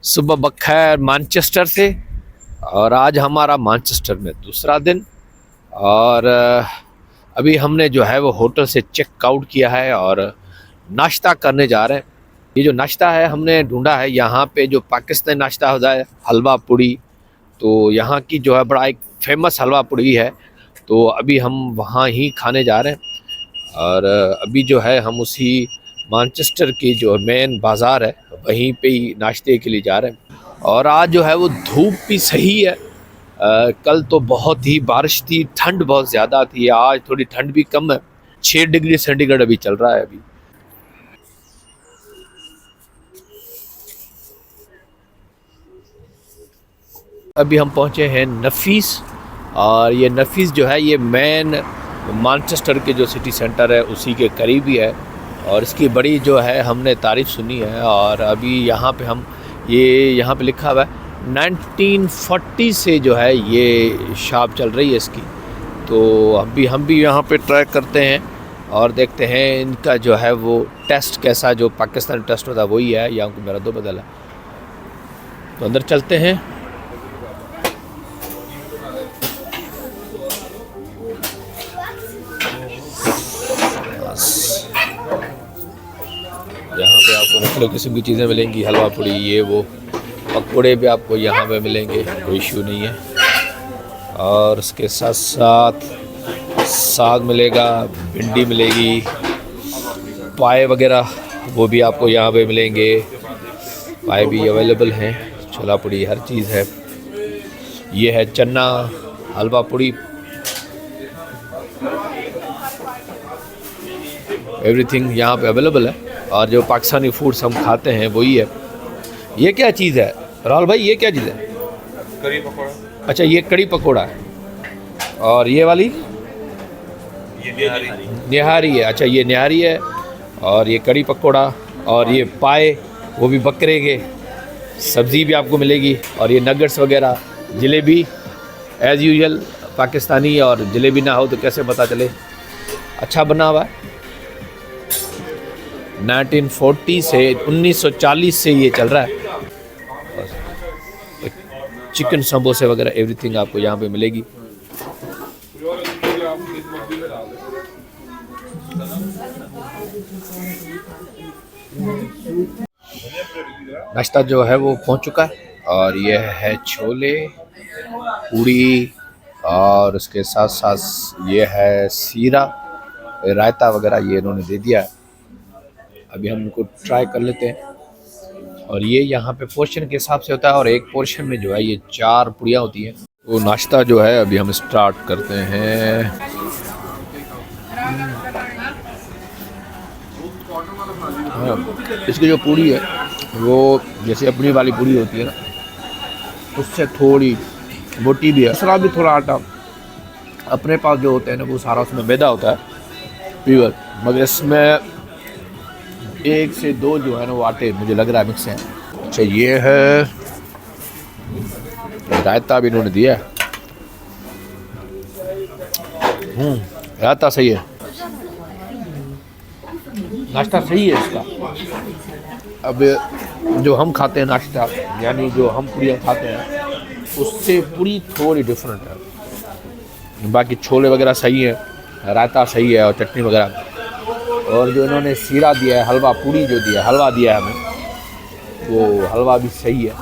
सुबह बखैर मैनचेस्टर से। और आज हमारा मैनचेस्टर में दूसरा दिन। और अभी हमने जो है वो होटल से चेक आउट किया है और नाश्ता करने जा रहे हैं। ये जो नाश्ता है हमने ढूंढा है यहाँ पे, जो पाकिस्तानी नाश्ता होता है हलवा पूड़ी, तो यहाँ की जो है बड़ा एक फेमस हलवा पूड़ी है। तो अभी हम वहाँ ही खाने जा रहे हैं। और अभी जो है हम उसी मैनचेस्टर की जो मेन बाज़ार है वहीं पे ही नाश्ते के लिए जा रहे हैं। और आज जो है वो धूप भी सही है। कल तो बहुत ही बारिश थी, ठंड बहुत ज़्यादा थी। आज थोड़ी ठंड भी कम है, 6 डिग्री सेंटीग्रेड अभी चल रहा है अभी। अभी हम पहुँचे हैं नफीस। और ये नफीस जो है ये मेन मैनचेस्टर के जो सिटी सेंटर है उसी के करीब ही है। और इसकी बड़ी जो है हमने तारीफ़ सुनी है। और अभी यहाँ पे हम यहाँ पे लिखा हुआ है 1940 से जो है ये शॉप चल रही है इसकी। तो हम भी यहाँ पे ट्राई करते हैं और देखते हैं इनका जो है वो टेस्ट कैसा, जो पाकिस्तानी टेस्ट होता है वही है या मेरा दो बदल है। तो अंदर चलते हैं। यहाँ पे आपको मुख्तलिफ़ किस्म की चीज़ें मिलेंगी, हलवा पूड़ी ये वो, पकौड़े भी आपको यहाँ पे मिलेंगे, कोई इशू नहीं है। और उसके साथ साथ साग मिलेगा, भिंडी मिलेगी, पाए वगैरह वो भी आपको यहाँ पे मिलेंगे। पाए भी अवेलेबल हैं, छोला पूड़ी हर चीज़ है। ये है चना हलवा पूड़ी, एवरीथिंग यहाँ पे अवेलेबल है। और जो पाकिस्तानी फूड्स हम खाते हैं वही है। ये क्या चीज़ है राहुल भाई, ये क्या चीज़ है? कड़ी पकौड़ा। अच्छा ये कड़ी पकौड़ा है। और ये वाली ये निहारी। निहारी है। अच्छा ये निहारी है और ये कड़ी पकौड़ा। और ये पाए वो भी बकरे के, सब्ज़ी भी आपको मिलेगी। और ये नगट्स वगैरह, जलेबी एज़ यूजुअल पाकिस्तानी। और जलेबी ना हो तो कैसे पता चले, अच्छा बना हुआ है। 1940 से 1940 से ये चल रहा है। चिकन समोसे वगैरह एवरीथिंग आपको यहाँ पे मिलेगी। नाश्ता जो है वो पहुँच चुका है। और ये है छोले पूड़ी और उसके साथ साथ ये है सीरा, रायता वगैरह ये इन्होंने दे दिया है। अभी हम इनको ट्राई कर लेते हैं। और ये यहाँ पे पोर्शन के हिसाब से होता है और एक पोर्शन में जो है ये 4 पुड़ियाँ होती हैं। वो नाश्ता जो है अभी हम स्टार्ट करते हैं। इसकी जो पूड़ी है वो जैसे अपनी वाली पूड़ी होती है ना, उससे थोड़ी मोटी भी है। दूसरा भी थोड़ा आटा अपने पास जो होता है ना वो सारा उसमें मैदा होता है प्योर, मगर इसमें 1 से 2 जो है ना वो आटे मुझे लग रहा है मिक्स हैं। अच्छा ये है रायता भी इन्होंने दिया है। रायता सही है, नाश्ता सही है इसका। अब जो हम खाते हैं नाश्ता, यानी जो हम पूड़ियाँ खाते हैं उससे पूरी थोड़ी डिफरेंट है। बाकी छोले वगैरह सही है, रायता सही है और चटनी वगैरह। और जो इन्होंने सीरा दिया है, हलवा पूड़ी जो दिया है, हलवा दिया है हमें, वो हलवा भी सही है।